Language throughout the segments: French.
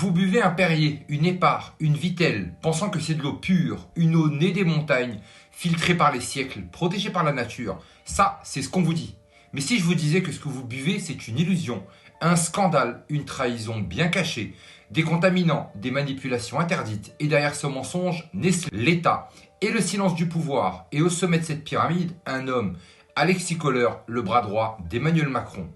Vous buvez un Perrier, une Épar, une Vittel, pensant que c'est de l'eau pure, une eau née des montagnes, filtrée par les siècles, protégée par la nature. Ça, c'est ce qu'on vous dit. Mais si je vous disais que ce que vous buvez, c'est une illusion, un scandale, une trahison bien cachée, des contaminants, des manipulations interdites, et derrière ce mensonge, Nestlé, l'État et le silence du pouvoir, et au sommet de cette pyramide, un homme, Alexis Kohler, le bras droit d'Emmanuel Macron.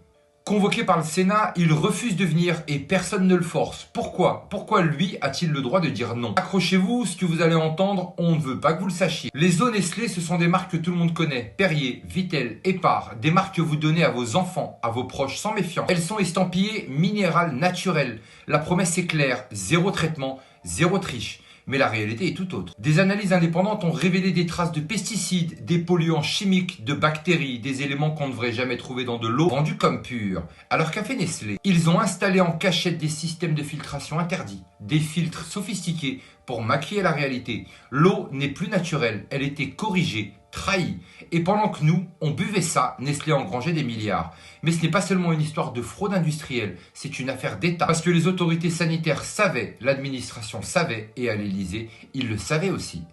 Convoqué par le Sénat, il refuse de venir et personne ne le force. Pourquoi? Pourquoi lui a-t-il le droit de dire non? Accrochez-vous, ce que vous allez entendre, on ne veut pas que vous le sachiez. Les eaux Nestlé, ce sont des marques que tout le monde connaît. Perrier, Vittel, Épar, des marques que vous donnez à vos enfants, à vos proches sans méfiance. Elles sont estampillées minérales naturelles. La promesse est claire, zéro traitement, zéro triche. Mais la réalité est tout autre. Des analyses indépendantes ont révélé des traces de pesticides, des polluants chimiques, de bactéries, des éléments qu'on ne devrait jamais trouver dans de l'eau vendue comme pure. Alors qu'a fait Nestlé? Ils ont installé en cachette des systèmes de filtration interdits, des filtres sophistiqués pour maquiller la réalité. L'eau n'est plus naturelle, elle était corrigée, trahie. Et pendant que nous, on buvait ça, Nestlé engrangeait des milliards. Mais ce n'est pas seulement une histoire de fraude industrielle, c'est une affaire d'État. Parce que les autorités sanitaires savaient, l'administration savait, et à l'Élysée, ils le savaient aussi.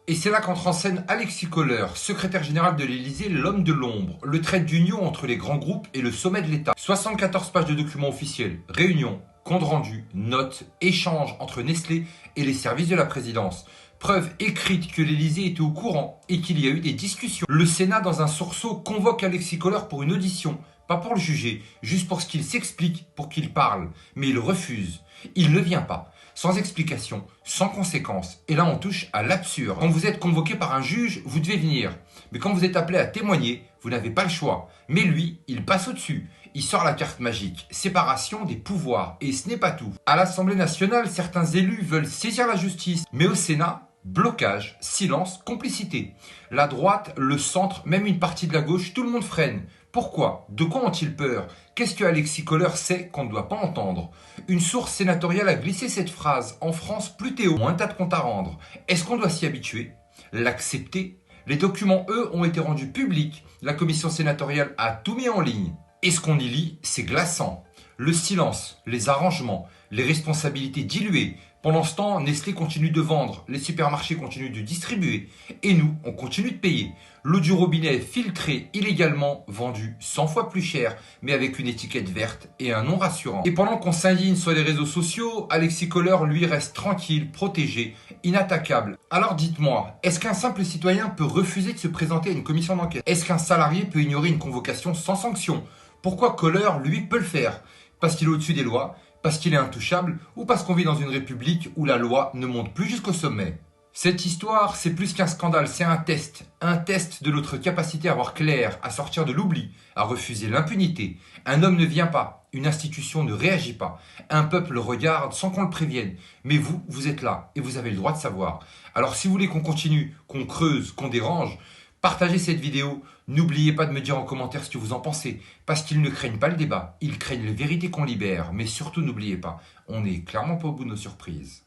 Et c'est là qu'entre en scène Alexis Kohler, secrétaire général de l'Élysée, l'homme de l'ombre, le trait d'union entre les grands groupes et le sommet de l'État. 74 pages de documents officiels, réunions, comptes rendus, notes, échanges entre Nestlé et les services de la présidence. Preuve écrite que l'Élysée était au courant et qu'il y a eu des discussions. Le Sénat, dans un sursaut, convoque Alexis Kohler pour une audition. Pas pour le juger, juste pour ce qu'il s'explique, pour qu'il parle. Mais il refuse. Il ne vient pas. Sans explication, sans conséquence. Et là, on touche à l'absurde. Quand vous êtes convoqué par un juge, vous devez venir. Mais quand vous êtes appelé à témoigner, vous n'avez pas le choix. Mais lui, il passe au-dessus. Il sort la carte magique. Séparation des pouvoirs. Et ce n'est pas tout. À l'Assemblée nationale, certains élus veulent saisir la justice. Mais au Sénat, blocage, silence, complicité. La droite, le centre, même une partie de la gauche, tout le monde freine. Pourquoi? De quoi ont-ils peur? Qu'est-ce que Alexis Kohler sait qu'on ne doit pas entendre? Une source sénatoriale a glissé cette phrase. En France, plus t'es haut, moins t'as de compte à rendre. Est-ce qu'on doit s'y habituer? L'accepter? Les documents, eux, ont été rendus publics. La commission sénatoriale a tout mis en ligne. Et ce qu'on y lit, c'est glaçant. Le silence, les arrangements, les responsabilités diluées. Pendant ce temps, Nestlé continue de vendre, les supermarchés continuent de distribuer et nous, on continue de payer. L'eau du robinet est filtrée illégalement, vendue 100 fois plus cher, mais avec une étiquette verte et un nom rassurant. Et pendant qu'on s'indigne sur les réseaux sociaux, Alexis Kohler, lui, reste tranquille, protégé, inattaquable. Alors dites-moi, est-ce qu'un simple citoyen peut refuser de se présenter à une commission d'enquête? Est-ce qu'un salarié peut ignorer une convocation sans sanction? Pourquoi Kohler, lui, peut le faire? Parce qu'il est au-dessus des lois? Parce qu'il est intouchable ou parce qu'on vit dans une république où la loi ne monte plus jusqu'au sommet? Cette histoire, c'est plus qu'un scandale, c'est un test de notre capacité à voir clair, à sortir de l'oubli, à refuser l'impunité. Un homme ne vient pas, une institution ne réagit pas, un peuple regarde sans qu'on le prévienne. Mais vous, vous êtes là et vous avez le droit de savoir. Alors si vous voulez qu'on continue, qu'on creuse, qu'on dérange, partagez cette vidéo, n'oubliez pas de me dire en commentaire ce que vous en pensez, parce qu'ils ne craignent pas le débat, ils craignent les vérités qu'on libère, mais surtout n'oubliez pas, on n'est clairement pas au bout de nos surprises.